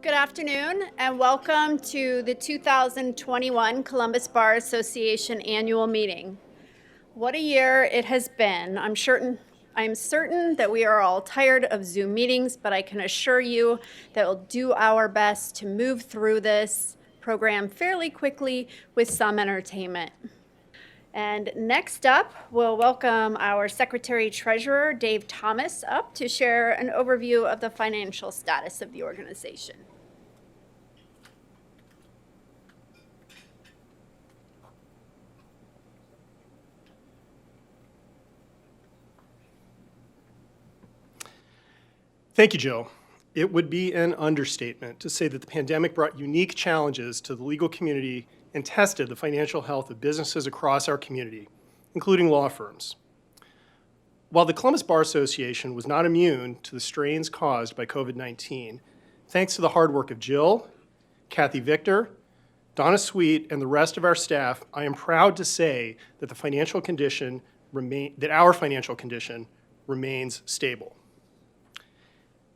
Good afternoon and welcome to the 2021 Columbus Bar Association Annual Meeting. What a year it has been. I'm certain that we are all tired of Zoom meetings, but I can assure you that we'll do our best to move through this program fairly quickly with some entertainment. And next up, we'll welcome our Secretary Treasurer, Dave Thomas, up to share an overview of the financial status of the organization. Thank you, Jill. It would be an understatement to say that the pandemic brought unique challenges to the legal community and tested the financial health of businesses across our community, including law firms. While the Columbus Bar Association was not immune to the strains caused by COVID-19, thanks to the hard work of Jill, Kathy Victor, Donna Sweet, and the rest of our staff, I am proud to say that our financial condition remains stable.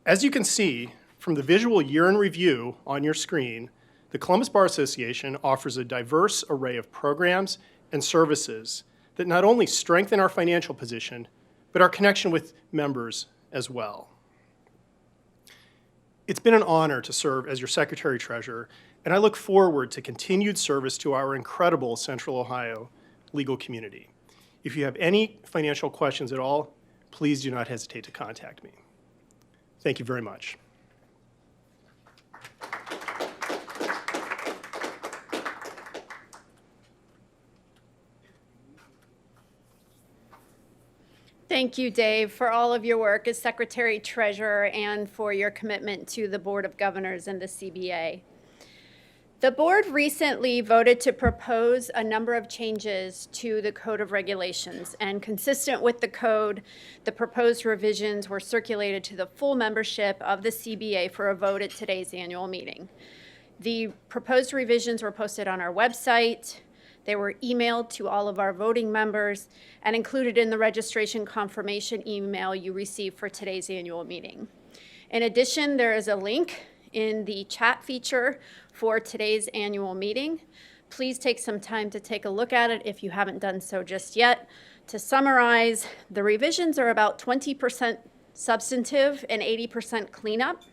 As you can see from the visual year in review on your screen, the Columbus Bar Association offers a diverse array of programs and services that not only strengthen our financial position, but our connection with members as well. It's been an honor to serve as your Secretary Treasurer, and I look forward to continued service to our incredible Central Ohio legal community. If you have any financial questions at all, please do not hesitate to contact me. Thank you very much. Thank you, Dave, for all of your work as Secretary Treasurer and for your commitment to the Board of Governors and the CBA. The board recently voted to propose a number of changes to the Code of Regulations, and consistent with the code, the proposed revisions were circulated to the full membership of the CBA for a vote at today's annual meeting. The proposed revisions were posted on our website. They were emailed to all of our voting members and included in the registration confirmation email you received for today's annual meeting. In addition, there is a link in the chat feature for today's annual meeting. Please take some time to take a look at it if you haven't done so just yet. To summarize, the revisions are about 20% substantive and 80% cleanup.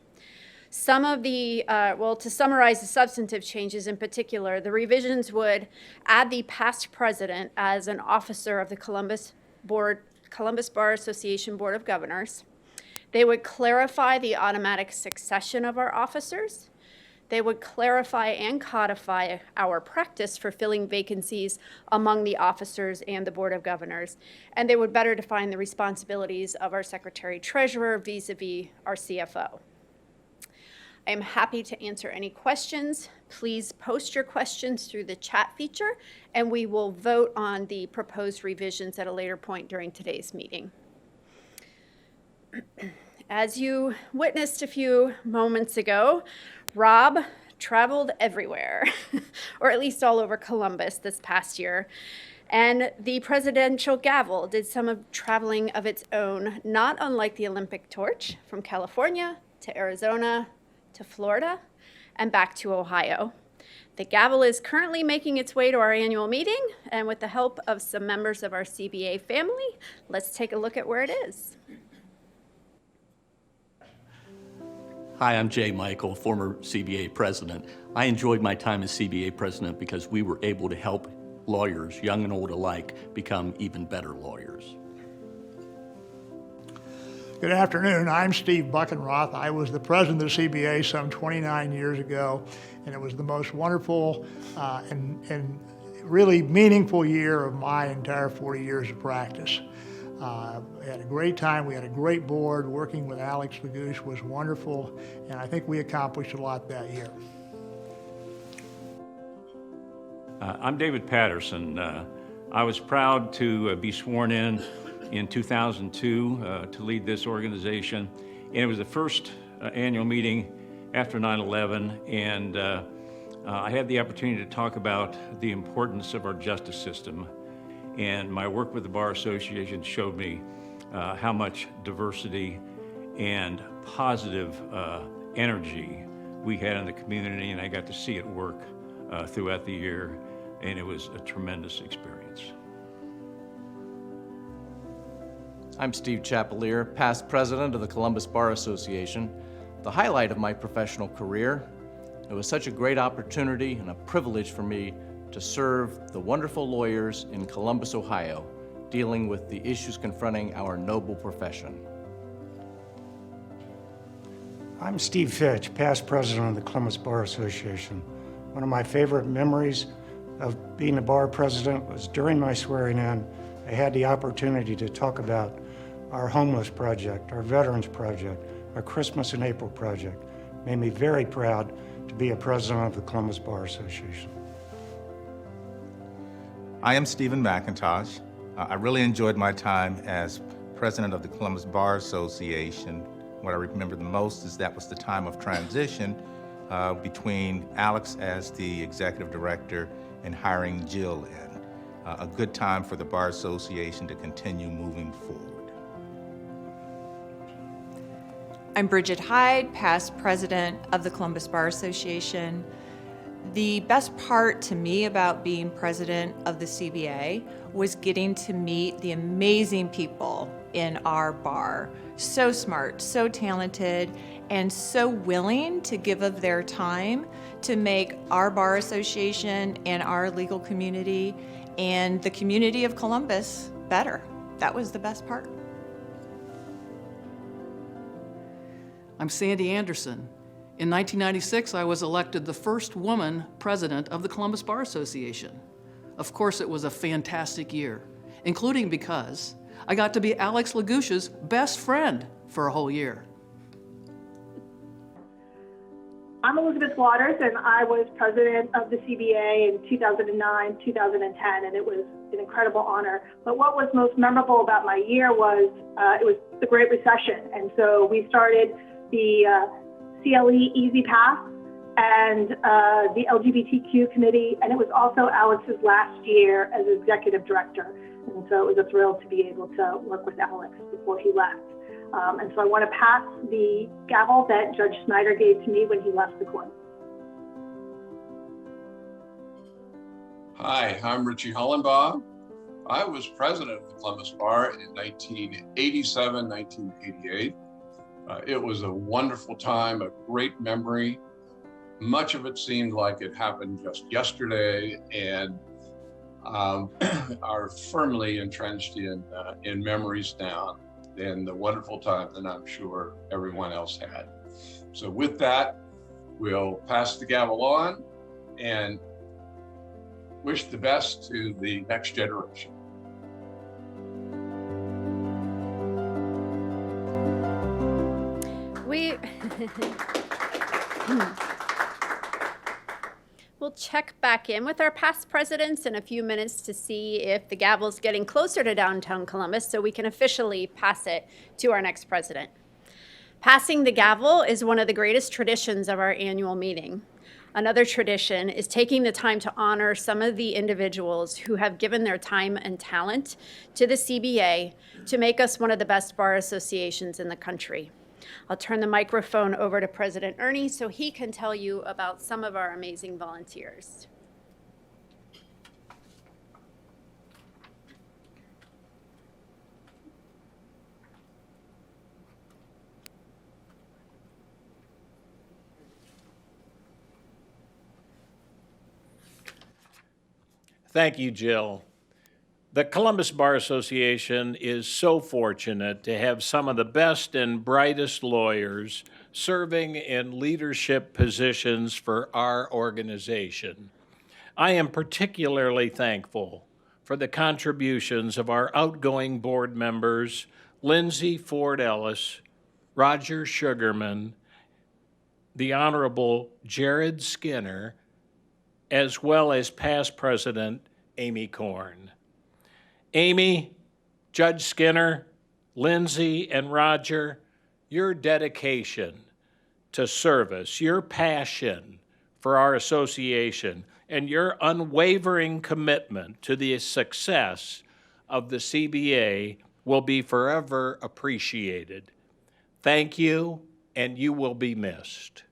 Some of the, to summarize the substantive changes in particular, the revisions would add the past president as an officer of the Columbus Bar Association Board of Governors. They would clarify the automatic succession of our officers. They would clarify and codify our practice for filling vacancies among the officers and the Board of Governors. And they would better define the responsibilities of our Secretary Treasurer vis-a-vis our CFO. I am happy to answer any questions. Please post your questions through the chat feature, and we will vote on the proposed revisions at a later point during today's meeting. As you witnessed a few moments ago, Rob traveled everywhere, or at least all over Columbus this past year. And the presidential gavel did some of traveling of its own, not unlike the Olympic torch, from California to Arizona to Florida and back to Ohio. The gavel is currently making its way to our annual meeting, and with the help of some members of our CBA family, let's take a look at where it is. Hi, I'm Jay Michael, former CBA president. I enjoyed my time as CBA president because we were able to help lawyers, young and old alike, become even better lawyers. Good afternoon. I'm Steve Buckenroth. I was the president of the CBA some 29 years ago, and it was the most wonderful and really meaningful year of my entire 40 years of practice. We had a great time. We had a great board. Working with Alex Magoosh was wonderful, and I think we accomplished a lot that year. I'm David Patterson. I was proud to be sworn in 2002 to lead this organization, and it was the first annual meeting after 9/11, and I had the opportunity to talk about the importance of our justice system. And my work with the Bar Association showed me how much diversity and positive energy we had in the community, and I got to see it work throughout the year, and it was a tremendous experience. I'm Steve Chapelier, past president of the Columbus Bar Association. The highlight of my professional career, it was such a great opportunity and a privilege for me to serve the wonderful lawyers in Columbus, Ohio, dealing with the issues confronting our noble profession. I'm Steve Fitch, past president of the Columbus Bar Association. One of my favorite memories of being a bar president was during my swearing in, I had the opportunity to talk about our homeless project, our veterans project, our Christmas in April project. Made me very proud to be a president of the Columbus Bar Association. I am Stephen McIntosh. I really enjoyed my time as president of the Columbus Bar Association. What I remember the most is that was the time of transition between Alex as the executive director and hiring Jill in. A good time for the Bar Association to continue moving forward. I'm Bridget Hyde, past president of the Columbus Bar Association. The best part to me about being president of the CBA was getting to meet the amazing people in our bar. So smart, so talented, and so willing to give of their time to make our bar association and our legal community and the community of Columbus better. That was the best part. I'm Sandy Anderson. In 1996, I was elected the first woman president of the Columbus Bar Association. Of course, it was a fantastic year, including because I got to be Alex Lagouche's best friend for a whole year. I'm Elizabeth Waters, and I was president of the CBA in 2009, 2010, and it was an incredible honor. But what was most memorable about my year was it was the Great Recession, and so we started the CLE Easy Pass and the LGBTQ committee, and it was also Alex's last year as executive director. And so it was a thrill to be able to work with Alex before he left. And so I want to pass the gavel that Judge Snyder gave to me when he left the court. Hi, I'm Richie Hollenbaugh. I was president of the Columbus Bar in 1987, 1988. It was a wonderful time, a great memory. Much of it seemed like it happened just yesterday, and are firmly entrenched in memories now and the wonderful time that I'm sure everyone else had. So with that, we'll pass the gavel on and wish the best to the next generation. We'll check back in with our past presidents in a few minutes to see if the gavel's getting closer to downtown Columbus so we can officially pass it to our next president. Passing the gavel is one of the greatest traditions of our annual meeting. Another tradition is taking the time to honor some of the individuals who have given their time and talent to the CBA to make us one of the best bar associations in the country. I'll turn the microphone over to President Ernie so he can tell you about some of our amazing volunteers. Thank you, Jill. The Columbus Bar Association is so fortunate to have some of the best and brightest lawyers serving in leadership positions for our organization. I am particularly thankful for the contributions of our outgoing board members, Lindsay Ford Ellis, Roger Sugarman, the Honorable Jared Skinner, as well as past President Amy Korn. Amy, Judge Skinner, Lindsay, and Roger, your dedication to service, your passion for our association, and your unwavering commitment to the success of the CBA will be forever appreciated. Thank you, and you will be missed.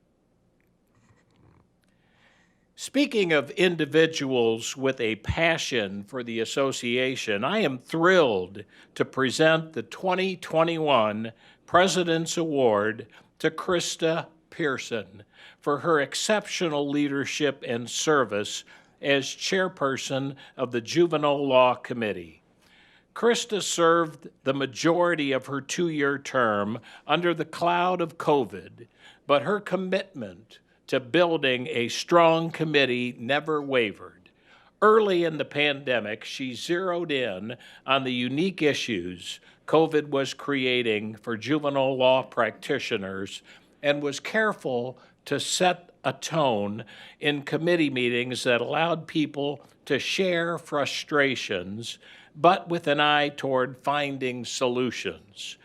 Speaking of individuals with a passion for the association, I am thrilled to present the 2021 President's Award to Krista Pearson for her exceptional leadership and service as chairperson of the Juvenile Law Committee. Krista served the majority of her two-year term under the cloud of COVID, but her commitment to building a strong committee never wavered. Early in the pandemic, she zeroed in on the unique issues COVID was creating for juvenile law practitioners and was careful to set a tone in committee meetings that allowed people to share frustrations, but with an eye toward finding solutions.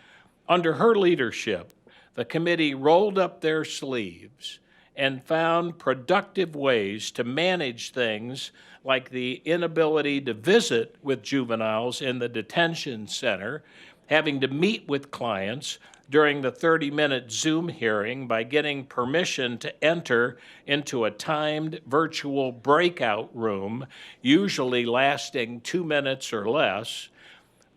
Under her leadership, the committee rolled up their sleeves and found productive ways to manage things like the inability to visit with juveniles in the detention center, having to meet with clients during the 30-minute Zoom hearing by getting permission to enter into a timed virtual breakout room, usually lasting 2 minutes or less,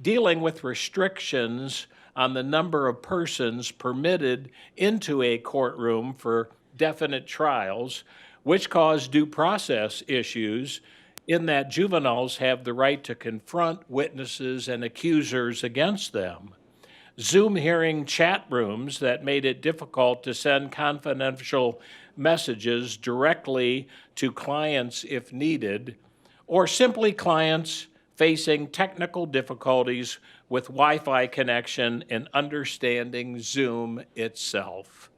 dealing with restrictions on the number of persons permitted into a courtroom for definite trials, which cause due process issues in that juveniles have the right to confront witnesses and accusers against them. Zoom hearing chat rooms that made it difficult to send confidential messages directly to clients if needed, or simply clients facing technical difficulties with Wi-Fi connection and understanding Zoom itself.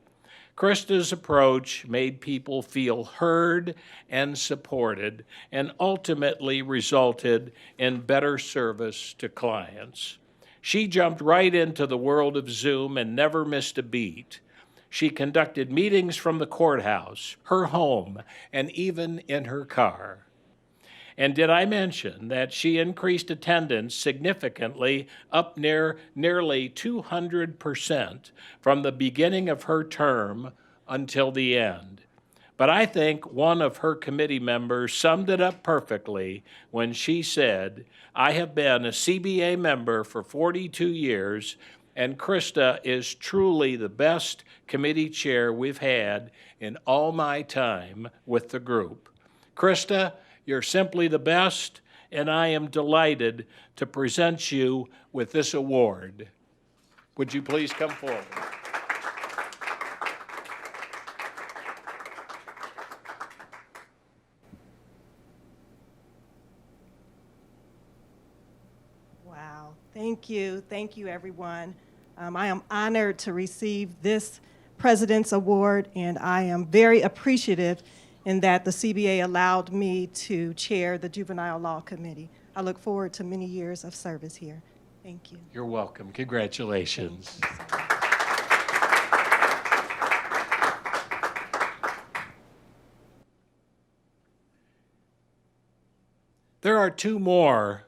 Krista's approach made people feel heard and supported and ultimately resulted in better service to clients. She jumped right into the world of Zoom and never missed a beat. She conducted meetings from the courthouse, her home, and even in her car. And did I mention that she increased attendance significantly, up nearly 200% from the beginning of her term until the end? But I think one of her committee members summed it up perfectly when she said, "I have been a CBA member for 42 years, and Krista is truly the best committee chair we've had in all my time with the group." Krista, you're simply the best, and I am delighted to present you with this award. Would you please come forward? Wow, thank you, everyone. I am honored to receive this President's Award, and I am very appreciative in that the CBA allowed me to chair the Juvenile Law Committee. I look forward to many years of service here. Thank you. You're welcome. Congratulations. There are two more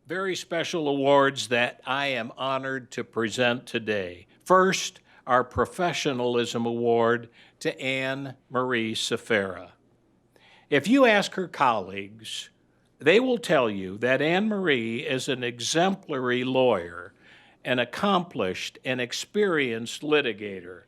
very special awards that I am honored to present today. First, our Professionalism Award to Anne Marie Safera. If you ask her colleagues, they will tell you that Anne Marie is an exemplary lawyer, an accomplished and experienced litigator,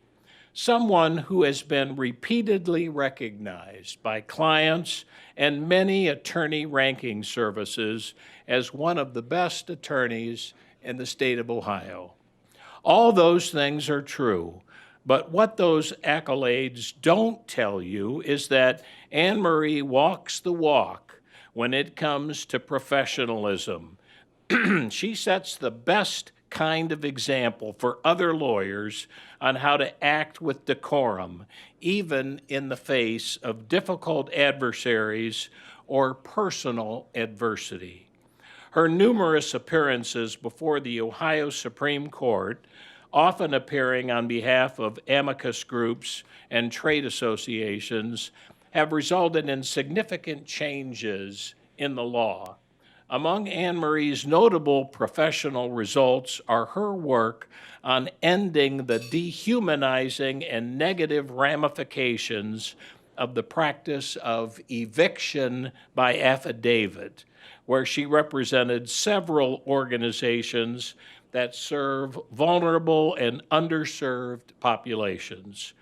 someone who has been repeatedly recognized by clients and many attorney ranking services as one of the best attorneys in the state of Ohio. All those things are true, but what those accolades don't tell you is that Anne Marie walks the walk when it comes to professionalism. She sets the best kind of example for other lawyers on how to act with decorum, even in the face of difficult adversaries or personal adversity. Her numerous appearances before the Ohio Supreme Court, often appearing on behalf of amicus groups and trade associations, have resulted in significant changes in the law. Among Anne Marie's notable professional results are her work on ending the dehumanizing and negative ramifications of the practice of eviction by affidavit, where she represented several organizations that serve vulnerable and underserved populations.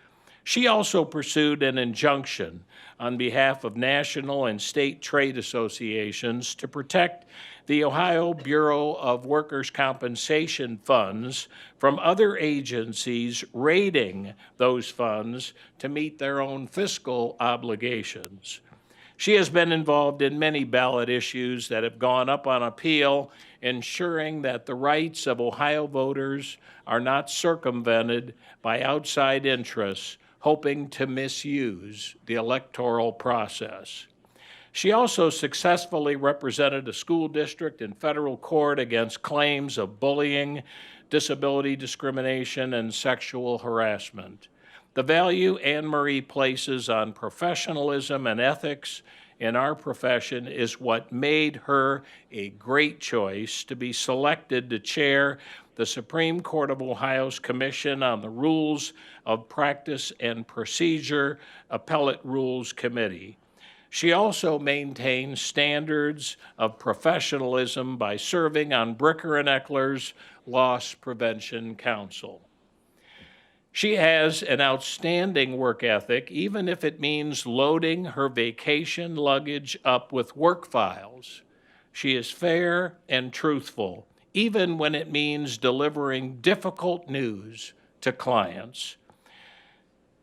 She also pursued an injunction on behalf of national and state trade associations to protect the Ohio Bureau of Workers' Compensation funds from other agencies raiding those funds to meet their own fiscal obligations. She has been involved in many ballot issues that have gone up on appeal, ensuring that the rights of Ohio voters are not circumvented by outside interests hoping to misuse the electoral process. She also successfully represented a school district in federal court against claims of bullying, disability discrimination, and sexual harassment. The value Anne Marie places on professionalism and ethics in our profession is what made her a great choice to be selected to chair the Supreme Court of Ohio's Commission on the Rules of Practice and Procedure Appellate Rules Committee. She also maintains standards of professionalism by serving on Bricker and Eckler's Loss Prevention Council. She has an outstanding work ethic, even if it means loading her vacation luggage up with work files. She is fair and truthful, even when it means delivering difficult news to clients.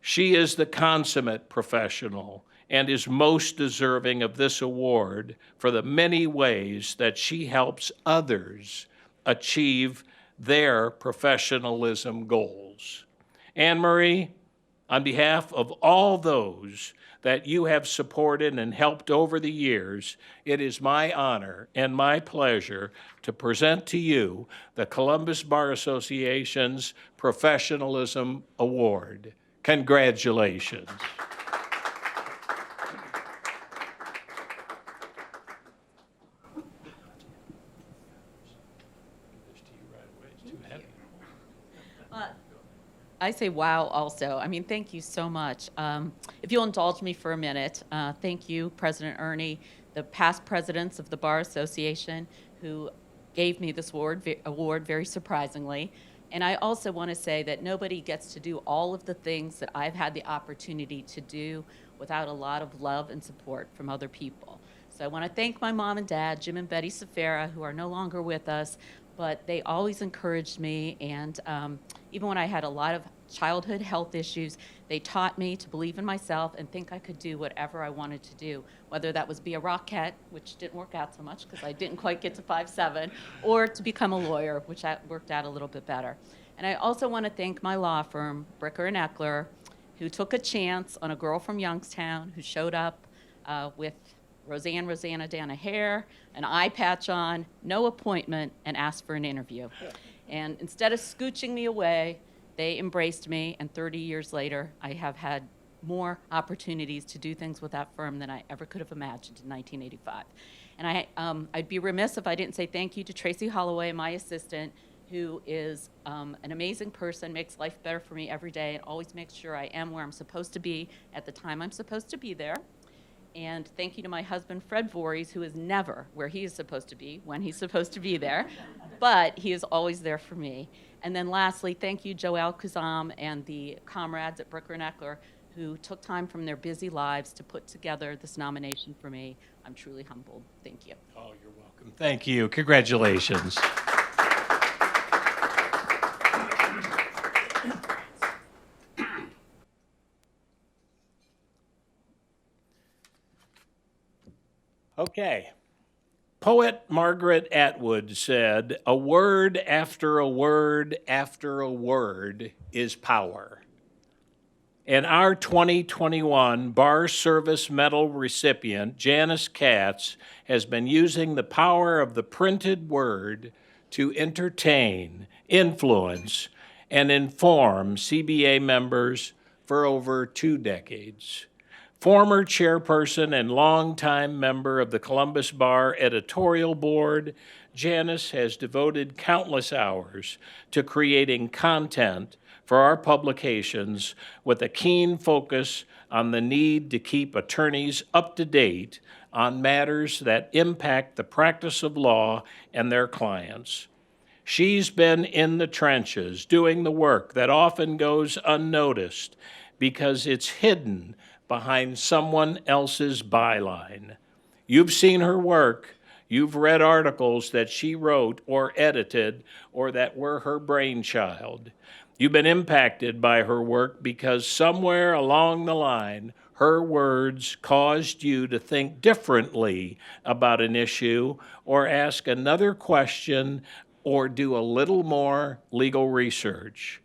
She is the consummate professional and is most deserving of this award for the many ways that she helps others achieve their professionalism goals. Anne Marie, on behalf of all those that you have supported and helped over the years, it is my honor and my pleasure to present to you the Columbus Bar Association's Professionalism Award. Congratulations. I say wow also. I mean, thank you so much. If you'll indulge me for a minute, thank you, President Ernie, the past presidents of the Bar Association who gave me this award very surprisingly. And I also want to say that nobody gets to do all of the things that I've had the opportunity to do without a lot of love and support from other people. So I want to thank my mom and dad, Jim and Betty Safera, who are no longer with us, but they always encouraged me, and even when I had a lot of childhood health issues, they taught me to believe in myself and think I could do whatever I wanted to do, whether that was be a Rockette, which didn't work out so much because I didn't quite get to 5'7", or to become a lawyer, which worked out a little bit better. And I also want to thank my law firm, Bricker and Eckler, who took a chance on a girl from Youngstown who showed up with Rosanna Dana hair, an eye patch on, no appointment, and asked for an interview. And instead of scooching me away, they embraced me, and 30 years later, I have had more opportunities to do things with that firm than I ever could have imagined in 1985. And I'd be remiss if I didn't say thank you to Tracy Holloway, my assistant, who is an amazing person, makes life better for me every day, and always makes sure I am where I'm supposed to be at the time I'm supposed to be there. And thank you to my husband, Fred Voorhees, who is never where he is supposed to be when he's supposed to be there, but he is always there for me. And then lastly, thank you, Joelle Kuzam and the comrades at Bricker and Eckler who took time from their busy lives to put together this nomination for me. I'm truly humbled. Thank you. Oh, you're welcome. Thank you. Congratulations. Okay. Poet Margaret Atwood said, "A word after a word after a word is power." And our 2021 Bar Service Medal recipient, Janice Katz, has been using the power of the printed word to entertain, influence, and inform CBA members for over 2 decades. Former chairperson and longtime member of the Columbus Bar Editorial Board, Janice has devoted countless hours to creating content for our publications with a keen focus on the need to keep attorneys up to date on matters that impact the practice of law and their clients. She's been in the trenches doing the work that often goes unnoticed because it's hidden behind someone else's byline. You've seen her work. You've read articles that she wrote or edited or that were her brainchild. You've been impacted by her work because somewhere along the line, her words caused you to think differently about an issue or ask another question or do a little more legal research.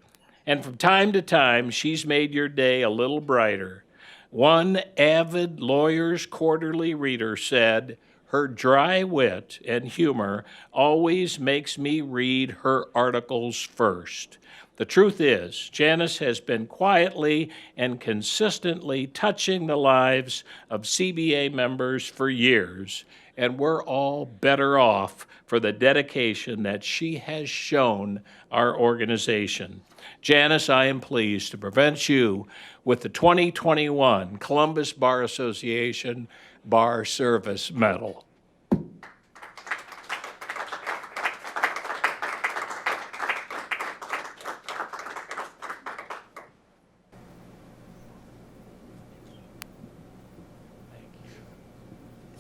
And from time to time, she's made your day a little brighter. One avid Lawyers Quarterly reader said, "Her dry wit and humor always makes me read her articles first." The truth is, Janice has been quietly and consistently touching the lives of CBA members for years, and we're all better off for the dedication that she has shown our organization. Janice, I am pleased to present you with the 2021 Columbus Bar Association Bar Service Medal.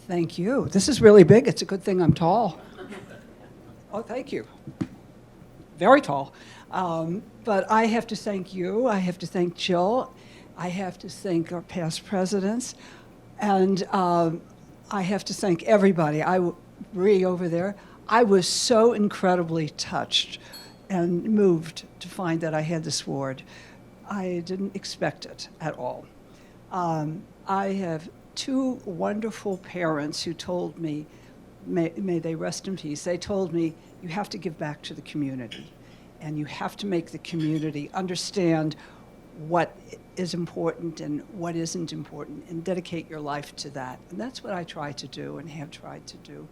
Thank you. This is really big. It's a good thing I'm tall. Oh, thank you. Very tall. But I have to thank you. I have to thank Jill. I have to thank our past presidents. And I have to thank everybody. Ree over there. I was so incredibly touched and moved to find that I had this award. I didn't expect it at all. I have two wonderful parents who told me, may they rest in peace, they told me, you have to give back to the community, and you have to make the community understand what is important and what isn't important, and dedicate your life to that. And that's what I try to do and have tried to do.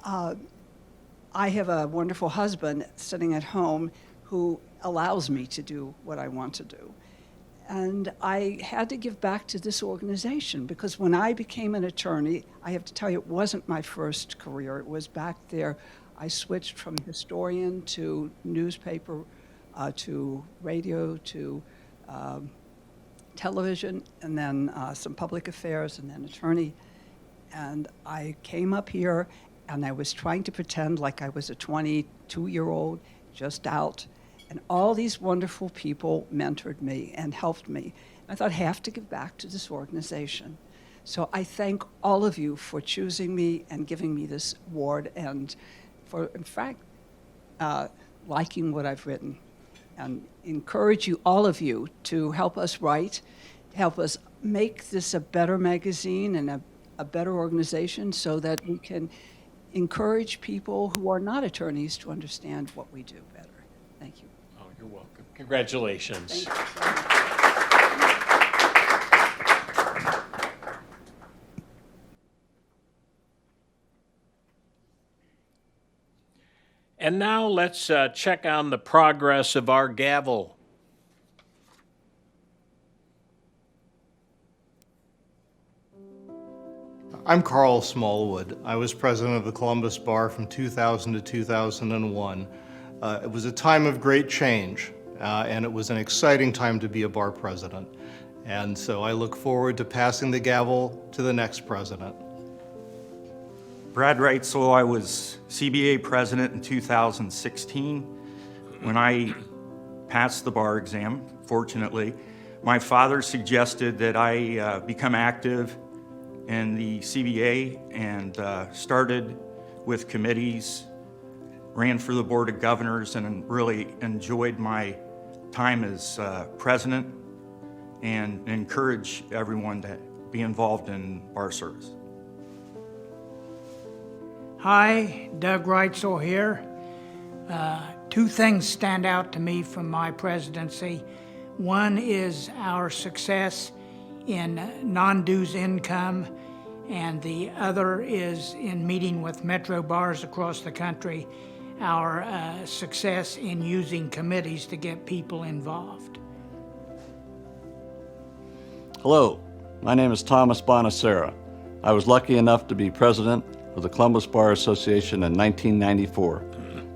I have a wonderful husband sitting at home who allows me to do what I want to do. And I had to give back to this organization because when I became an attorney, I have to tell you, it wasn't my first career. It was back there. I switched from historian to newspaper, to radio, to television, and then some public affairs, and then attorney. And I came up here, and I was trying to pretend like I was a 22-year-old just out. And all these wonderful people mentored me and helped me. I thought, I have to give back to this organization. So I thank all of you for choosing me and giving me this award and for, in fact, liking what I've written. And encourage you, all of you, to help us write, help us make this a better magazine and a better organization so that we can encourage people who are not attorneys to understand what we do better. Thank you. Oh, you're welcome. Congratulations. Thank you so much. And now let's check on the progress of our gavel. I'm Carl Smallwood. I was president of the Columbus Bar from 2000 to 2001. It was a time of great change, and it was an exciting time to be a bar president. And so I look forward to passing the gavel to the next president. Brad Reitzel, I was CBA president in 2016. When I passed the bar exam, fortunately, my father suggested that I become active in the CBA and started with committees, ran for the Board of Governors, and really enjoyed my time as president and encourage everyone to be involved in bar service. Hi, Doug Reitzel here. Two things stand out to me from my presidency. One is our success in non-dues income and the other is in meeting with metro bars across the country, our success in using committees to get people involved. Hello, my name is Thomas Bonacera. I was lucky enough to be president of the Columbus Bar Association in 1994,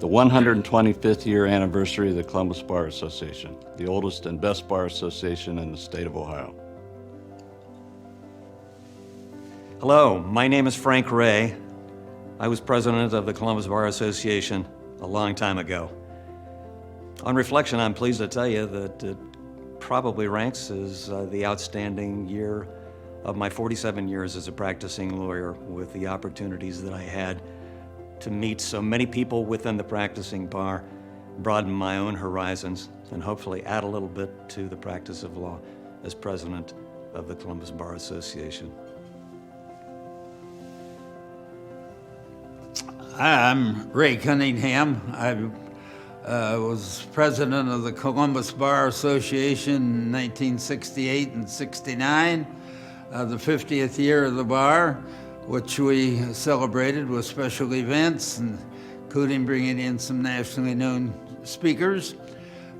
the 125th year anniversary of the Columbus Bar Association, the oldest and best bar association in the state of Ohio. Hello, my name is Frank Ray. I was president of the Columbus Bar Association a long time ago. On reflection, I'm pleased to tell you that it probably ranks as the outstanding year of my 47 years as a practicing lawyer, with the opportunities that I had to meet so many people within the practicing bar, broaden my own horizons, and hopefully add a little bit to the practice of law as president of the Columbus Bar Association. Hi, I'm Ray Cunningham. I was president of the Columbus Bar Association in 1968 and 69, the 50th year of the bar, which we celebrated with special events, including bringing in some nationally known speakers.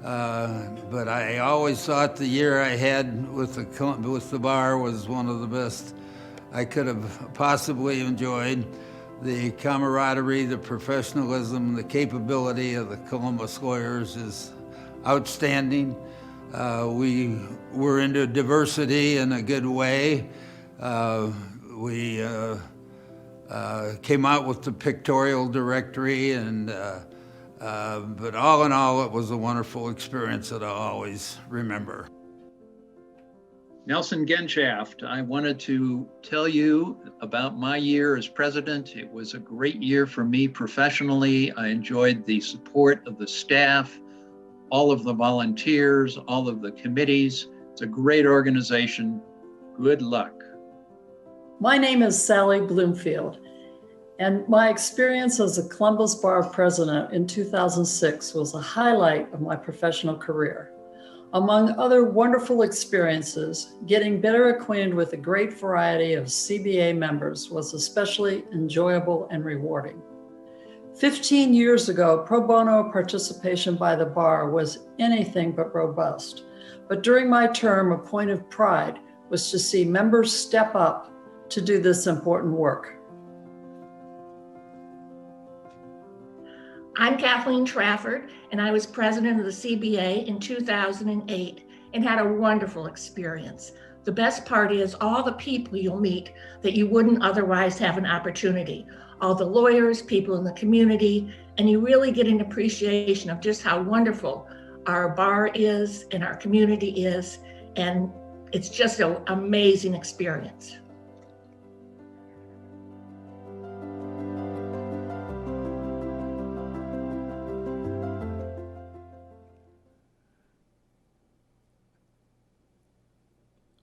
But I always thought the year I had with the bar was one of the best I could have possibly enjoyed. The camaraderie, the professionalism, the capability of the Columbus lawyers is outstanding. We were into diversity in a good way. We came out with the pictorial directory, but all in all, it was a wonderful experience that I'll always remember. Nelson Genshaft, I wanted to tell you about my year as president. It was a great year for me professionally. I enjoyed the support of the staff, all of the volunteers, all of the committees. It's a great organization. Good luck. My name is Sally Bloomfield, and my experience as a Columbus Bar president in 2006 was a highlight of my professional career. Among other wonderful experiences, getting better acquainted with a great variety of CBA members was especially enjoyable and rewarding. 15 years ago, pro bono participation by the bar was anything but robust. But during my term, a point of pride was to see members step up to do this important work. I'm Kathleen Trafford, and I was president of the CBA in 2008 and had a wonderful experience. The best part is all the people you'll meet that you wouldn't otherwise have an opportunity. All the lawyers, people in the community, and you really get an appreciation of just how wonderful our bar is and our community is, and it's just an amazing experience.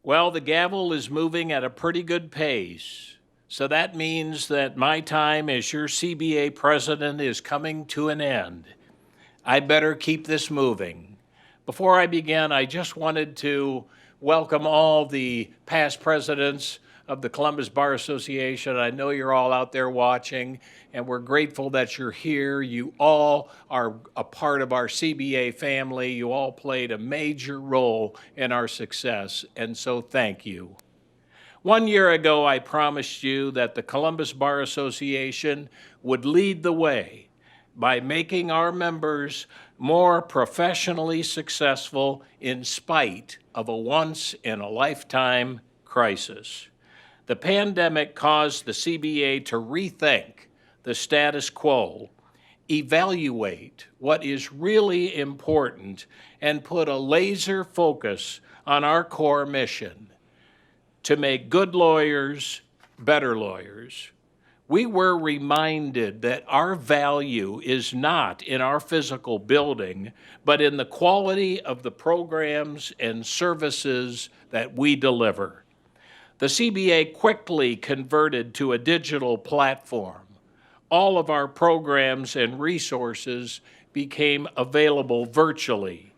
Well, the gavel is moving at a pretty good pace. So that means that my time as your CBA president is coming to an end. I better keep this moving. Before I begin, I just wanted to welcome all the past presidents of the Columbus Bar Association. I know you're all out there watching, and we're grateful that you're here. You all are a part of our CBA family. You all played a major role in our success, and so thank you. 1 year ago, I promised you that the Columbus Bar Association would lead the way by making our members more professionally successful in spite of a once-in-a-lifetime crisis. The pandemic caused the CBA to rethink the status quo, evaluate what is really important, and put a laser focus on our core mission: to make good lawyers better lawyers. We were reminded that our value is not in our physical building, but in the quality of the programs and services that we deliver. The CBA quickly converted to a digital platform. All of our programs and resources became available virtually.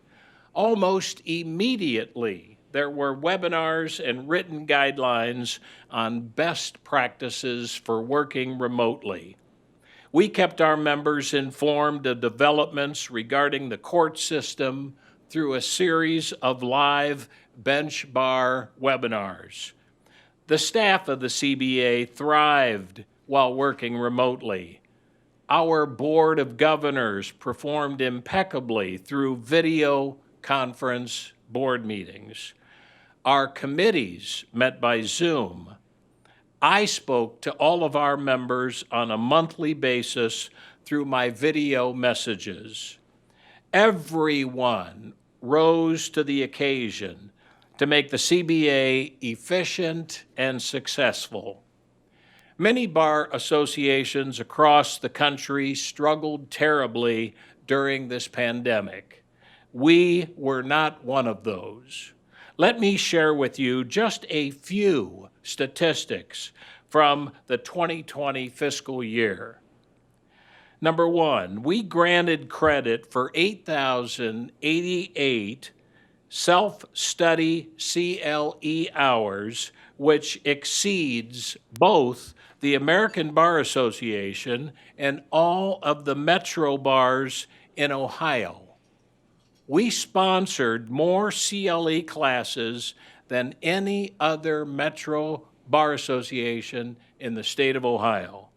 Almost immediately, there were webinars and written guidelines on best practices for working remotely. We kept our members informed of developments regarding the court system through a series of live bench bar webinars. The staff of the CBA thrived while working remotely. Our Board of Governors performed impeccably through video conference board meetings. Our committees met by Zoom. I spoke to all of our members on a monthly basis through my video messages. Everyone rose to the occasion to make the CBA efficient and successful. Many bar associations across the country struggled terribly during this pandemic. We were not one of those. Let me share with you just a few statistics from the 2020 fiscal year. Number one, we granted credit for 8,088 self-study CLE hours, which exceeds both the American Bar Association and all of the metro bars in Ohio. We sponsored more CLE classes than any other metro bar association in the state of Ohio.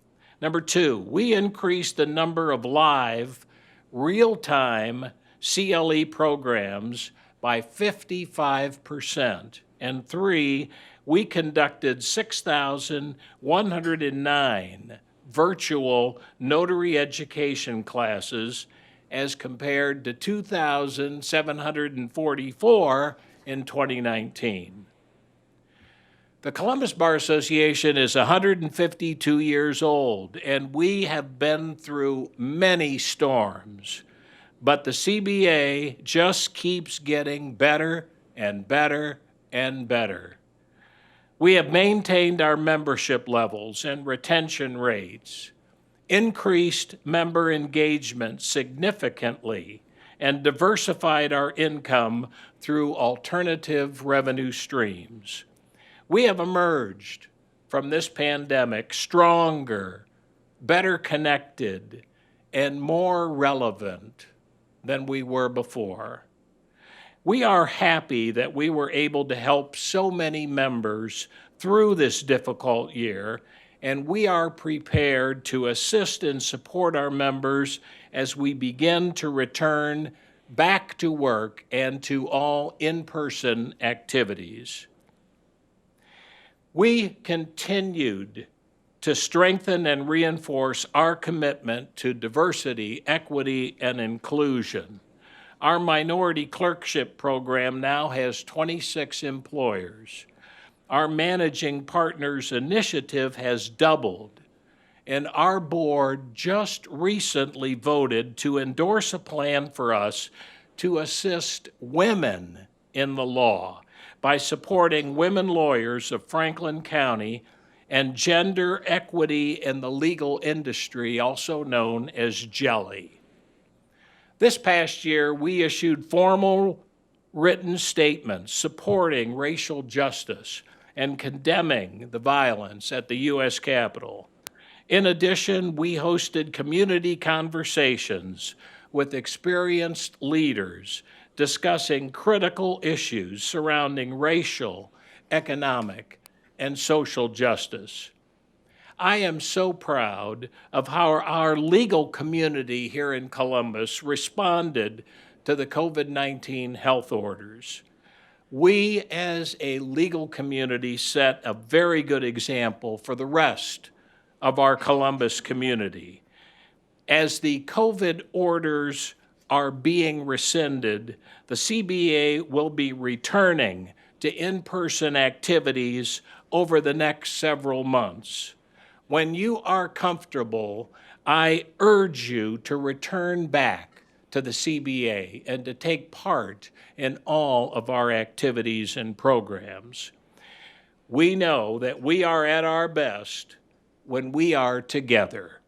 Number two, we increased the number of live, real-time CLE programs by 55%. And three, we conducted 6,109 virtual notary education classes as compared to 2,744 in 2019. The Columbus Bar Association is 152 years old, and we have been through many storms. But the CBA just keeps getting better and better and better. We have maintained our membership levels and retention rates, increased member engagement significantly, and diversified our income through alternative revenue streams. We have emerged from this pandemic stronger, better connected, and more relevant than we were before. We are happy that we were able to help so many members through this difficult year, and we are prepared to assist and support our members as we begin to return back to work and to all in-person activities. We continued to strengthen and reinforce our commitment to diversity, equity, and inclusion. Our minority clerkship program now has 26 employers. Our Managing Partners initiative has doubled, and our board just recently voted to endorse a plan for us to assist women in the law by supporting women lawyers of Franklin County and gender equity in the legal industry, also known as JELLY. This past year, we issued formal written statements supporting racial justice and condemning the violence at the U.S. Capitol. In addition, we hosted community conversations with experienced leaders discussing critical issues surrounding racial, economic, and social justice. I am so proud of how our legal community here in Columbus responded to the COVID-19 health orders. We as a legal community set a very good example for the rest of our Columbus community. As the COVID orders are being rescinded, the CBA will be returning to in-person activities over the next several months. When you are comfortable, I urge you to return back to the CBA and to take part in all of our activities and programs. We know that we are at our best when we are together.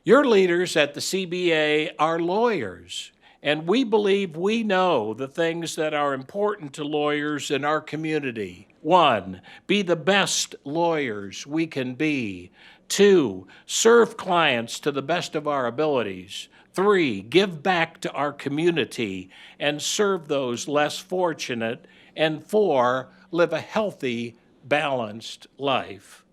Your leaders at the CBA are lawyers, And we believe we know the things that are important to lawyers in our community. 1, be the best lawyers we can be. 2, serve clients to the best of our abilities. 3, give back to our community and serve those less fortunate. And 4, live a healthy, balanced life.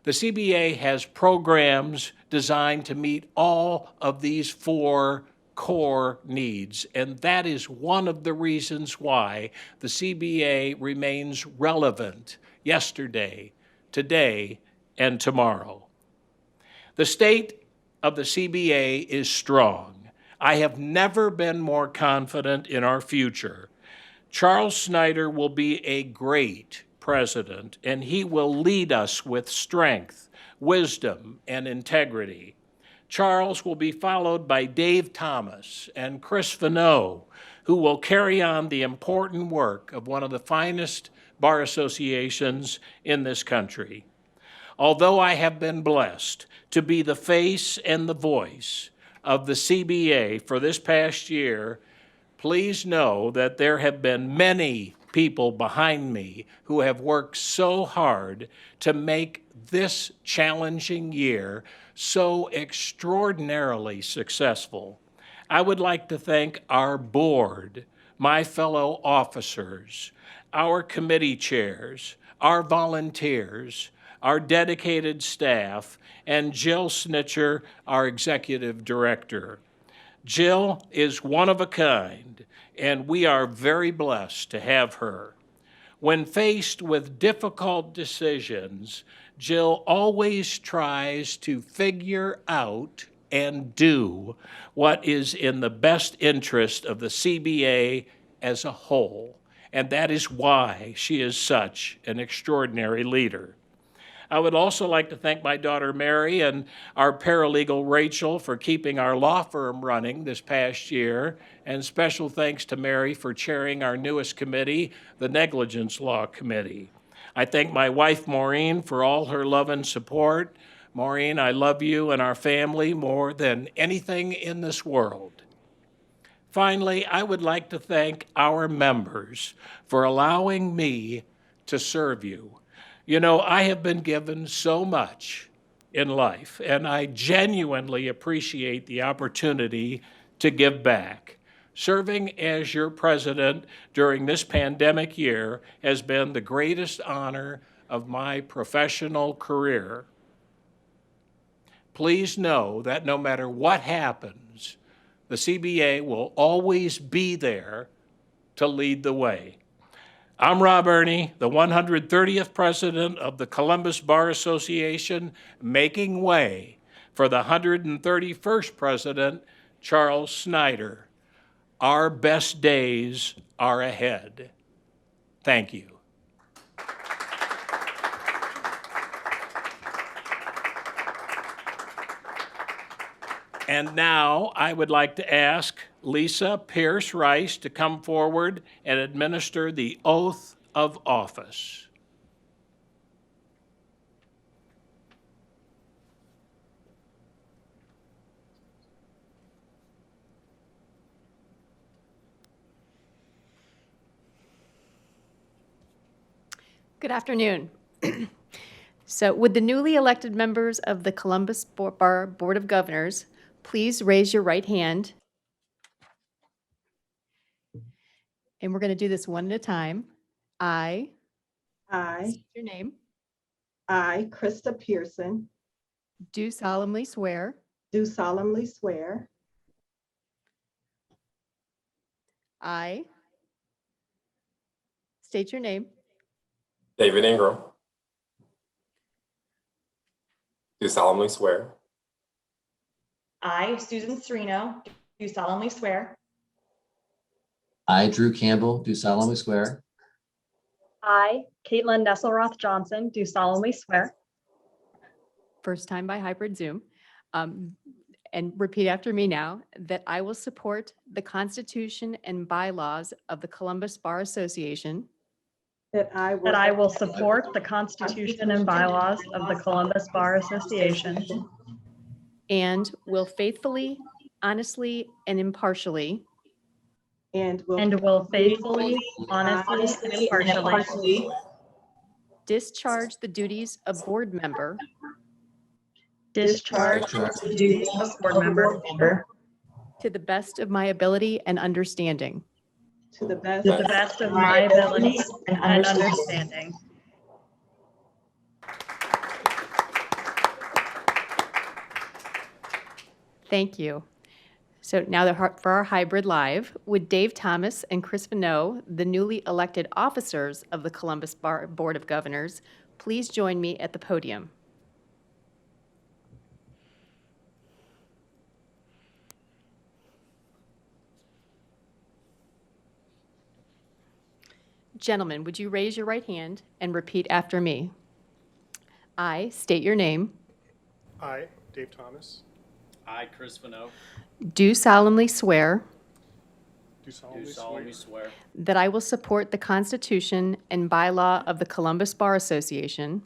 The CBA has programs designed to meet all of these 4 core needs, and that is one of the reasons why the CBA remains relevant yesterday, today, and tomorrow. The state of the CBA is strong. I have never been more confident in our future. Charles Snyder will be a great president, and he will lead us with strength, wisdom, and integrity. Charles will be followed by Dave Thomas and Chris Finot, who will carry on the important work of one of the finest bar associations in this country. Although I have been blessed to be the face and the voice of the CBA for this past year, please know that there have been many people behind me who have worked so hard to make this challenging year so extraordinarily successful. I would like to thank our board, my fellow officers, our committee chairs, our volunteers, our dedicated staff, and Jill Snitcher, our executive director. Jill is one of a kind, and we are very blessed to have her. When faced with difficult decisions, Jill always tries to figure out and do what is in the best interest of the CBA as a whole, and that is why she is such an extraordinary leader. I would also like to thank my daughter Mary and our paralegal Rachel for keeping our law firm running this past year, and special thanks to Mary for chairing our newest committee, the Negligence Law Committee. I thank my wife Maureen for all her love and support. Maureen, I love you and our family more than anything in this world. Finally, I would like to thank our members for allowing me to serve you. You know, I have been given so much in life, and I genuinely appreciate the opportunity to give back. Serving as your president during this pandemic year has been the greatest honor of my professional career. Please know that no matter what happens, the CBA will always be there to lead the way. I'm Rob Ernie, the 130th president of the Columbus Bar Association, making way for the 131st president, Charles Snyder. Our best days are ahead. Thank you. And now I would like to ask Lisa Pierce Rice to come forward and administer the oath of office. Good afternoon. So would the newly elected members of the Columbus Bar Board of Governors please raise your right hand? And we're going to do this one at a time. I, state your name, I, Krista Pearson, do solemnly swear do solemnly swear I, state your name, David Ingram, do solemnly swear I, Susan Serino, do solemnly swear I, Drew Campbell, do solemnly swear I, Caitlin Nesselroth Johnson, do solemnly swear first time by hybrid Zoom, and repeat after me now, that I will support the Constitution and bylaws of the Columbus Bar Association, that I will support the Constitution and bylaws of the Columbus Bar Association and will faithfully honestly, and impartially and will faithfully, honestly, and impartially discharge the duties of board member discharge the duties of board member to the best of my ability and understanding. to the best to the best of my ability and understanding. Thank you. So now for our hybrid live, would Dave Thomas and Chris Vanneau, the newly elected officers of the Columbus Board of Governors, please join me at the podium. Gentlemen, would you raise your right hand and repeat after me? I state your name. I, Dave Thomas, I, Chris Vanneau, Do solemnly swear do solemnly swear that I will support the Constitution and bylaw of the Columbus Bar Association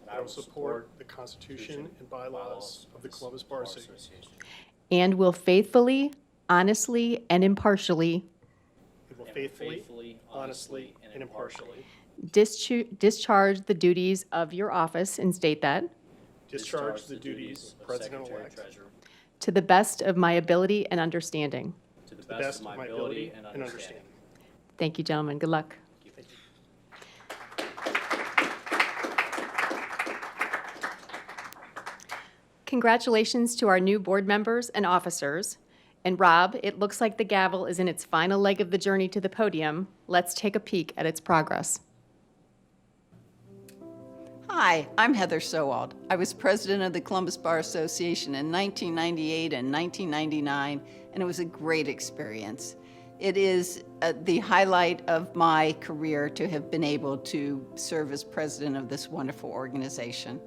that I will support the Constitution and bylaws of the Columbus Bar Association and will faithfully, honestly, and impartially and will faithfully, honestly, and impartially discharge the duties of your office and state that discharge the duties of President-elect to the best of my ability and understanding. to the best of my ability and understanding. Thank you, gentlemen. Good luck. Congratulations to our new board members and officers. And Rob, it looks like the gavel is in its final leg of the journey to the podium. Let's take a peek at its progress. Hi, I'm Heather Sowald. I was president of the Columbus Bar Association in 1998 and 1999, and it was a great experience. It is the highlight of my career to have been able to serve as president of this wonderful organization.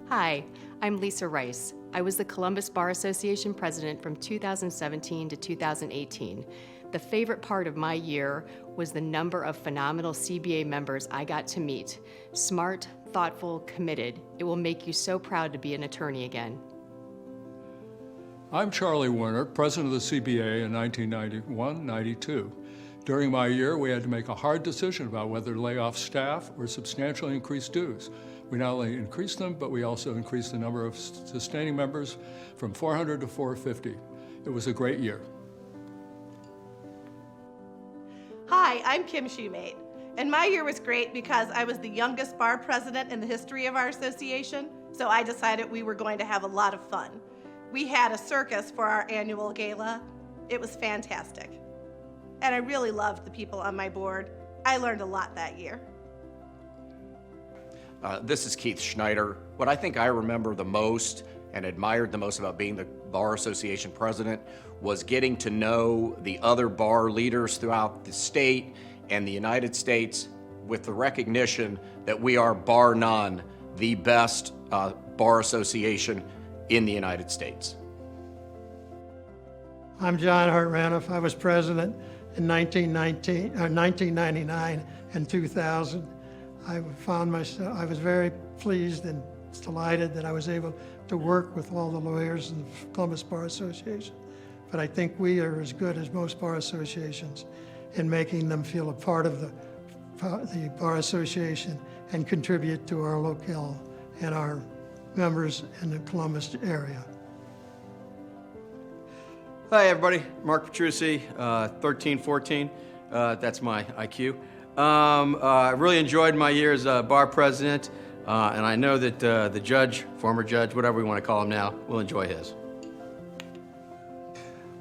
Hi, I'm Lisa Rice. I was the Columbus Bar Association president from 2017 to 2018. The favorite part of my year was the number of phenomenal CBA members I got to meet. Smart, thoughtful, committed. It will make you so proud to be an attorney again. I'm Charlie Werner, president of the CBA in 1991-92. During my year, we had to make a hard decision about whether to lay off staff or substantially increase dues. We not only increased them, but we also increased the number of sustaining members from 400 to 450. It was a great year. Hi, I'm Kim Shoemate, and my year was great because I was the youngest bar president in the history of our association, so I decided we were going to have a lot of fun. We had a circus for our annual gala. It was fantastic. And I really loved the people on my board. I learned a lot that year. This is Keith Schneider. What I think I remember the most and admired the most about being the Bar Association president was getting to know the other bar leaders throughout the state and the United States with the recognition that we are, bar none, the best bar association in the United States. I'm John Hart-Ranif. I was president in 1999 and 2000. I was very pleased and delighted that I was able to work with all the lawyers in the Columbus Bar Association. But I think we are as good as most bar associations in making them feel a part of the Bar Association and contribute to our locale and our members in the Columbus area. Hi, everybody. Mark Petrucci, 1314. That's my IQ. I really enjoyed my year as bar president, and I know that the judge, former judge, whatever we want to call him now, will enjoy his.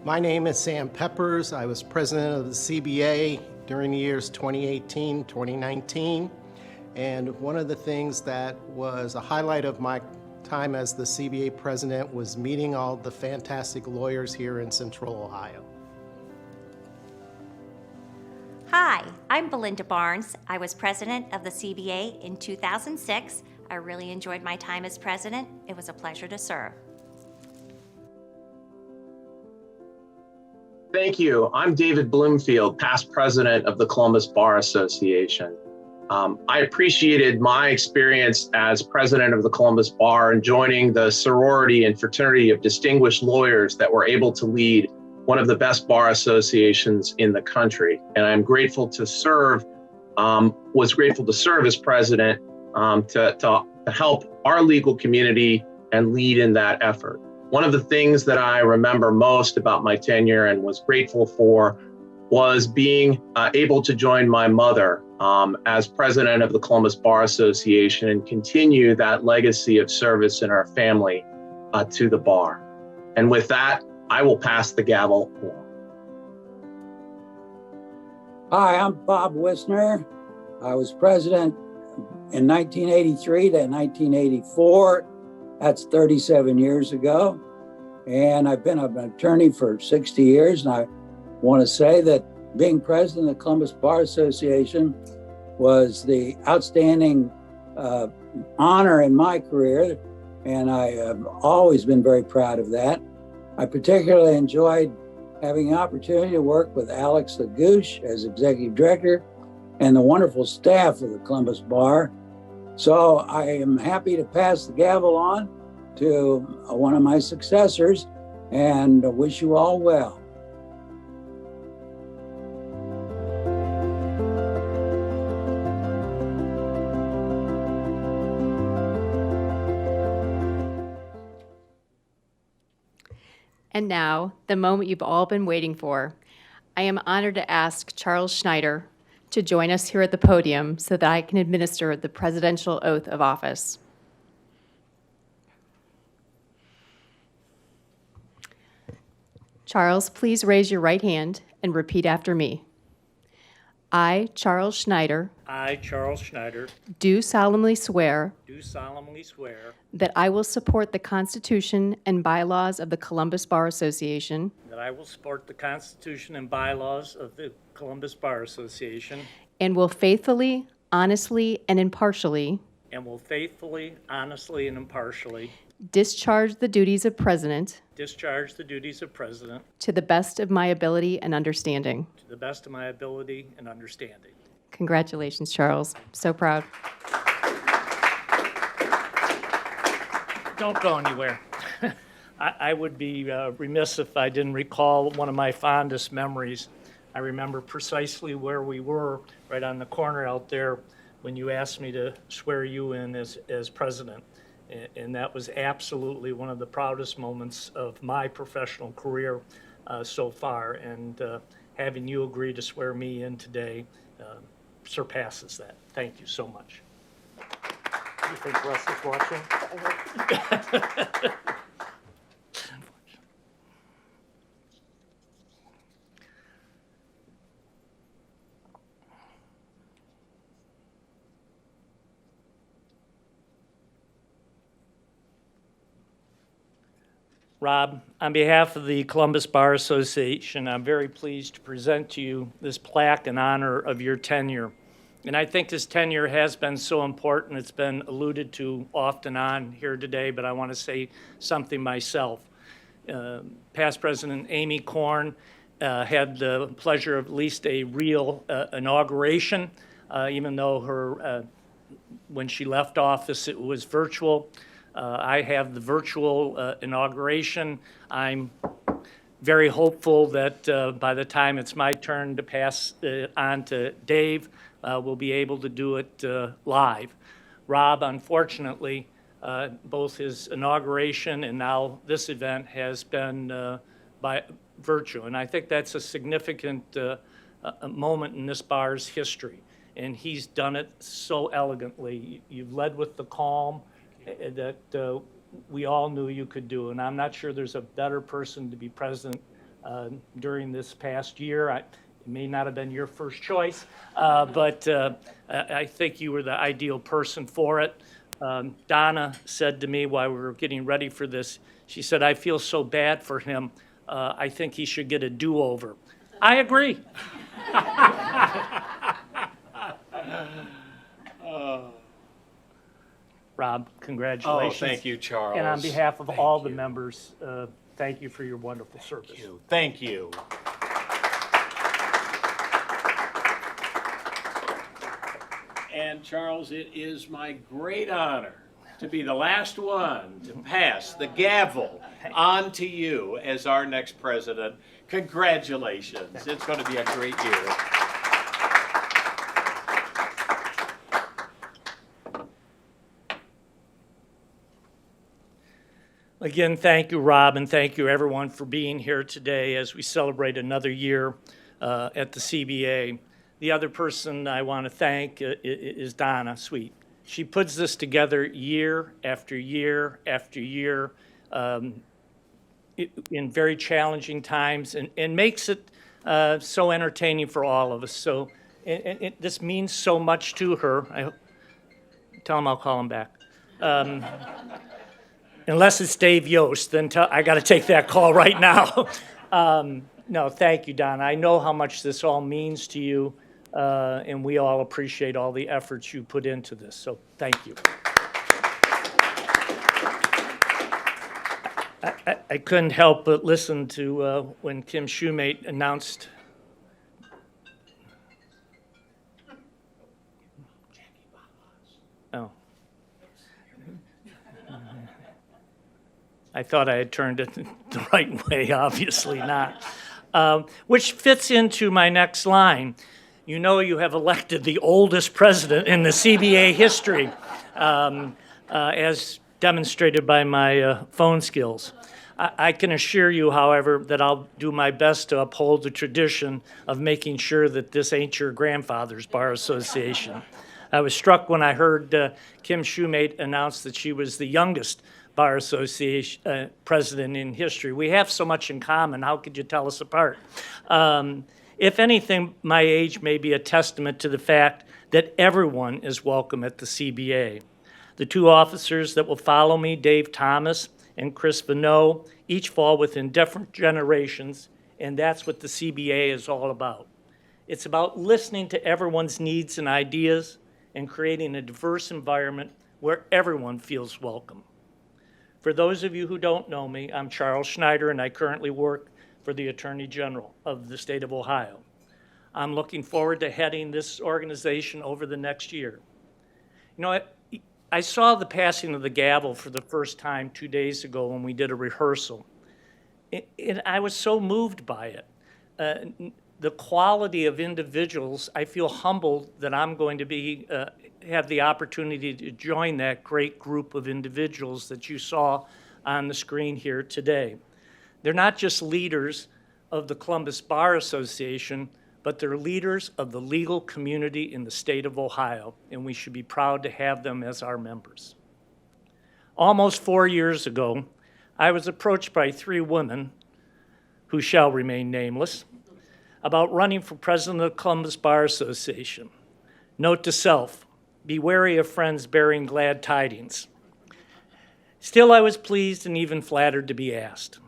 My name is Sam Peppers. I was president of the CBA during the years 2018, 2019. And one of the things that was a highlight of my time as the CBA president was meeting all the fantastic lawyers here in Central Ohio. Hi, I'm Belinda Barnes. I was president of the CBA in 2006. I really enjoyed my time as president. It was a pleasure to serve. Thank you. I'm David Bloomfield, past president of the Columbus Bar Association. I appreciated my experience as president of the Columbus Bar and joining the sorority and fraternity of distinguished lawyers that were able to lead one of the best bar associations in the country. And I'm grateful to serve, was grateful to serve as president to help our legal community and lead in that effort. One of the things that I remember most about my tenure and was grateful for was being able to join my mother as president of the Columbus Bar Association and continue that legacy of service in our family to the bar. And with that, I will pass the gavel along. Hi, I'm Bob Wisner. I was president in 1983 to 1984. That's 37 years ago. And I've been an attorney for 60 years. And I want to say that being president of the Columbus Bar Association was the outstanding honor in my career. And I have always been very proud of that. I particularly enjoyed having the opportunity to work with Alex Lagouche as executive director and the wonderful staff of the Columbus Bar. So I am happy to pass the gavel on to one of my successors and wish you all well. And now, the moment you've all been waiting for. I am honored to ask Charles Schneider to join us here at the podium so that I can administer the presidential oath of office. Charles, please raise your right hand and repeat after me. I, Charles Schneider, I, Charles Schneider, do solemnly swear do solemnly swear that I will support the Constitution and bylaws of the Columbus Bar Association that I will support the Constitution and bylaws of the Columbus Bar Association and will faithfully, honestly, and impartially and will faithfully, honestly, and impartially discharge the duties of president discharge the duties of president to the best of my ability and understanding. to the best of my ability and understanding. Congratulations, Charles. So proud. Don't go anywhere. I would be remiss if I didn't recall one of my fondest memories. I remember precisely where we were, right on the corner out there, when you asked me to swear you in as president. And that was absolutely one of the proudest moments of my professional career so far. And having you agree to swear me in today surpasses that. Thank you so much. You think Russ is watching? Rob, on behalf of the Columbus Bar Association, I'm very pleased to present to you this plaque in honor of your tenure. And I think this tenure has been so important. It's been alluded to often on here today, but I want to say something myself. Past President Amy Korn had the pleasure of at least a real inauguration, even though her when she left office it was virtual. I have the virtual inauguration. I'm very hopeful that by the time it's my turn to pass on to Dave, we'll be able to do it live. Rob, unfortunately, both his inauguration and now this event has been by virtue. And I think that's a significant moment in this bar's history. And he's done it so elegantly. You've led with the calm that we all knew you could do. And I'm not sure there's a better person to be president during this past year. It may not have been your first choice, but I think you were the ideal person for it. Donna said to me while we were getting ready for this, she said, I feel so bad for him. I think he should get a do-over. I agree. Rob, congratulations. Oh, thank you, Charles. And on behalf of all the members, thank you for your wonderful service. Thank you. And Charles, it is my great honor to be the last one to pass the gavel on to you as our next president. Congratulations. It's going to be a great year. Again, thank you, Rob, and thank you, everyone, for being here today as we celebrate another year at the CBA. The other person I want to thank is Donna Sweet. She puts this together year after year after year in very challenging times and makes it so entertaining for all of us. So this means so much to her. Tell him I'll call him back. Unless it's Dave Yost, then I got to take that call right now. No, thank you, Donna. I know how much this all means to you, and we all appreciate all the efforts you put into this, so thank you. I couldn't help but listen to when Kim Shumate announced I thought I had turned it the right way, obviously not. Which fits into my next line. You know you have elected the oldest president in the CBA history, as demonstrated by my phone skills. I can assure you, however, that I'll do my best to uphold the tradition of making sure that this ain't your grandfather's bar association. I was struck when I heard Kim Shumate announce that she was the youngest Bar Association president in history. We have so much in common. How could you tell us apart? If anything, my age may be a testament to the fact that everyone is welcome at the CBA. The two officers that will follow me, Dave Thomas and Chris Vanneau, each fall within different generations, and that's what the CBA is all about. It's about listening to everyone's needs and ideas and creating a diverse environment where everyone feels welcome. For those of you who don't know me, I'm Charles Schneider, and I currently work for the Attorney General of the state of Ohio. I'm looking forward to heading this organization over the next year. You know, I saw the passing of the gavel for the first time 2 days ago when we did a rehearsal, and I was so moved by it. The quality of individuals, I feel humbled that I'm going to be have the opportunity to join that great group of individuals that you saw on the screen here today. They're not just leaders of the Columbus Bar Association, but they're leaders of the legal community in the state of Ohio, and we should be proud to have them as our members. Almost 4 years ago, I was approached by 3 women, who shall remain nameless, about running for president of the Columbus Bar Association. Note to self, be wary of friends bearing glad tidings. Still, I was pleased and even flattered to be asked.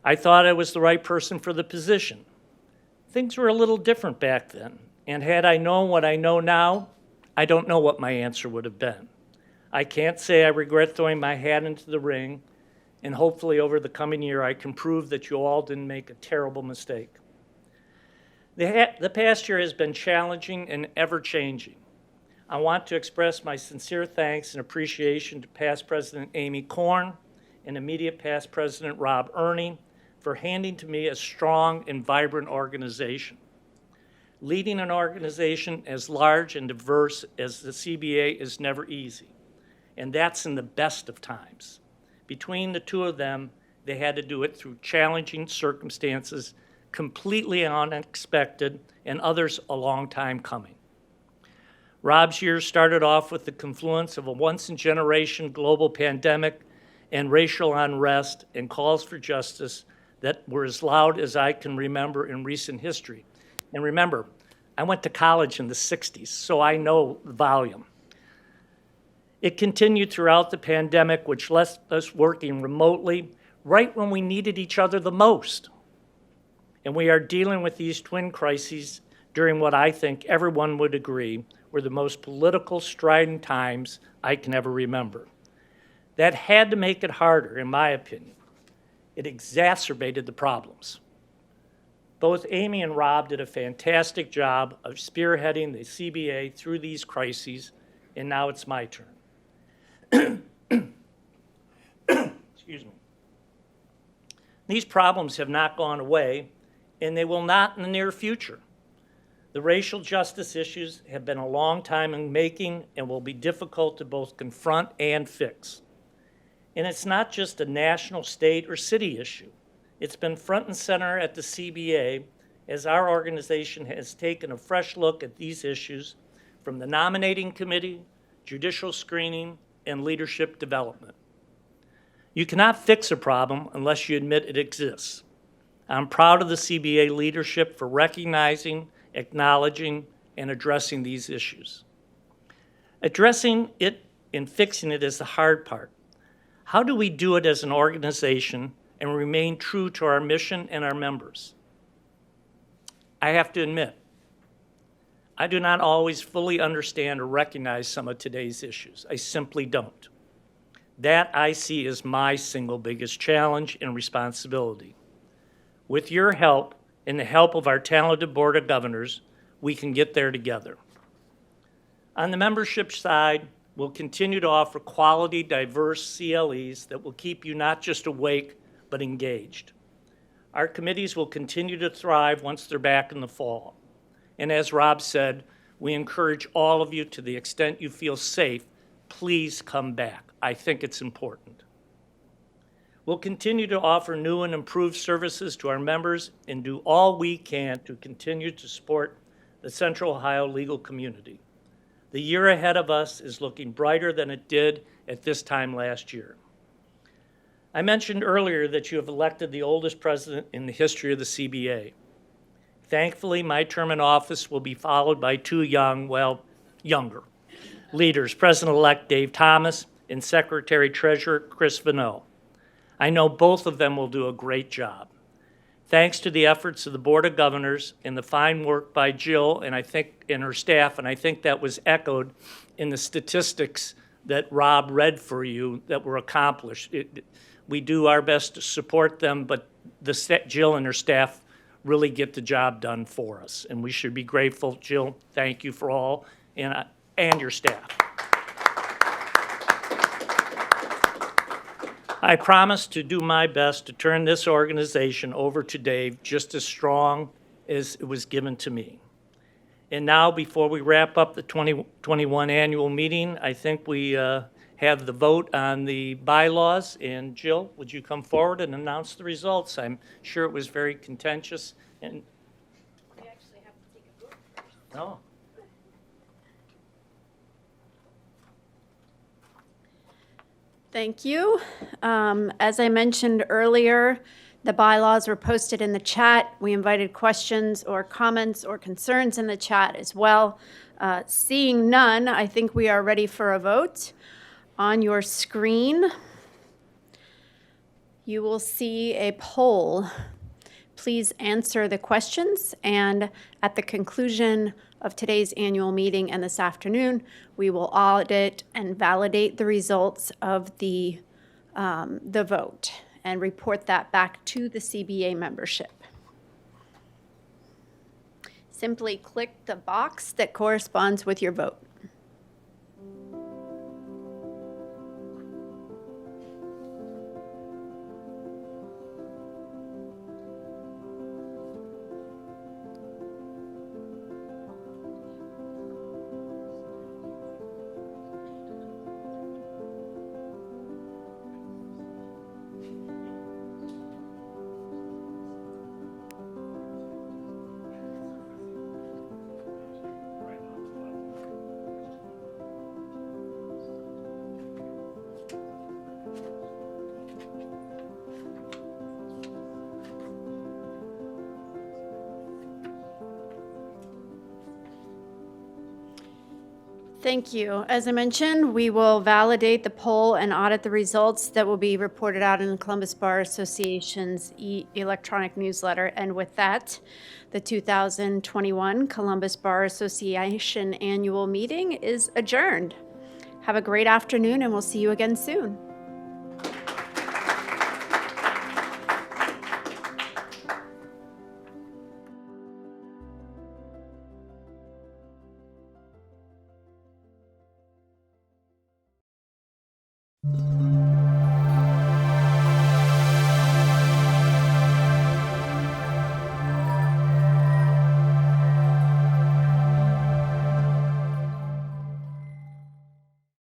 I thought I was the right person for the position. Things were a little different back then, and had I known what I know now, I don't know what my answer would have been. I can't say I regret throwing my hat into the ring, and hopefully over the coming year I can prove that you all didn't make a terrible mistake. The past year has been challenging and ever-changing. I want to express my sincere thanks and appreciation to past President Amy Korn and immediate past President Rob Ernie for handing to me a strong and vibrant organization. Leading an organization as large and diverse as the CBA is never easy, and that's in the best of times. Between the two of them, they had to do it through challenging circumstances, completely unexpected, and others a long time coming. Rob's year started off with the confluence of a once-in-generation global pandemic and racial unrest and calls for justice that were as loud as I can remember in recent history. And remember, I went to college in the 60s, so I know the volume. It continued throughout the pandemic, which left us working remotely right when we needed each other the most. And we are dealing with these twin crises during what I think everyone would agree were the most political, strident times I can ever remember. That had to make it harder, in my opinion. It exacerbated the problems. Both Amy and Rob did a fantastic job of spearheading the CBA through these crises, and now it's my turn. Excuse me. These problems have not gone away, and they will not in the near future. The racial justice issues have been a long time in making and will be difficult to both confront and fix. And it's not just a national, state, or city issue. It's been front and center at the CBA as our organization has taken a fresh look at these issues from the nominating committee, judicial screening, and leadership development. You cannot fix a problem unless you admit it exists. I'm proud of the CBA leadership for recognizing, acknowledging, and addressing these issues. Addressing it and fixing it is the hard part. How do we do it as an organization and remain true to our mission and our members? I have to admit, I do not always fully understand or recognize some of today's issues. I simply don't. That I see as my single biggest challenge and responsibility. With your help and the help of our talented Board of Governors, we can get there together. On the membership side, we'll continue to offer quality, diverse CLEs that will keep you not just awake, but engaged. Our committees will continue to thrive once they're back in the fall. And as Rob said, we encourage all of you, to the extent you feel safe, please come back. I think it's important. We'll continue to offer new and improved services to our members and do all we can to continue to support the Central Ohio legal community. The year ahead of us is looking brighter than it did at this time last year. I mentioned earlier that you have elected the oldest president in the history of the CBA. Thankfully, my term in office will be followed by two younger leaders, President-elect Dave Thomas and Secretary-Treasurer Chris Vanneau. I know both of them will do a great job. Thanks to the efforts of the Board of Governors and the fine work by Jill and her staff, and I think that was echoed in the statistics that Rob read for you that were accomplished. We do our best to support them, but Jill and her staff really get the job done for us, and we should be grateful. Jill, thank you for all, and your staff. I promise to do my best to turn this organization over to Dave just as strong as it was given to me. And now, before we wrap up the 2021 annual meeting, I think we have the vote on the bylaws. And Jill, would you come forward and announce the results? I'm sure it was very contentious. And We actually have to take a vote first. oh. Thank you. As I mentioned earlier, the bylaws were posted in the chat. We invited questions or comments or concerns in the chat as well. Seeing none, I think we are ready for a vote. On your screen, you will see a poll. Please answer the questions, and at the conclusion of today's annual meeting and this afternoon, we will audit and validate the results of the vote and report that back to the CBA membership. Simply click the box that corresponds with your vote. Thank you. As I mentioned, we will validate the poll and audit the results that will be reported out in the Columbus Bar Association's electronic newsletter. And with that, the 2021 Columbus Bar Association Annual Meeting is adjourned. Have a great afternoon, and we'll see you again soon.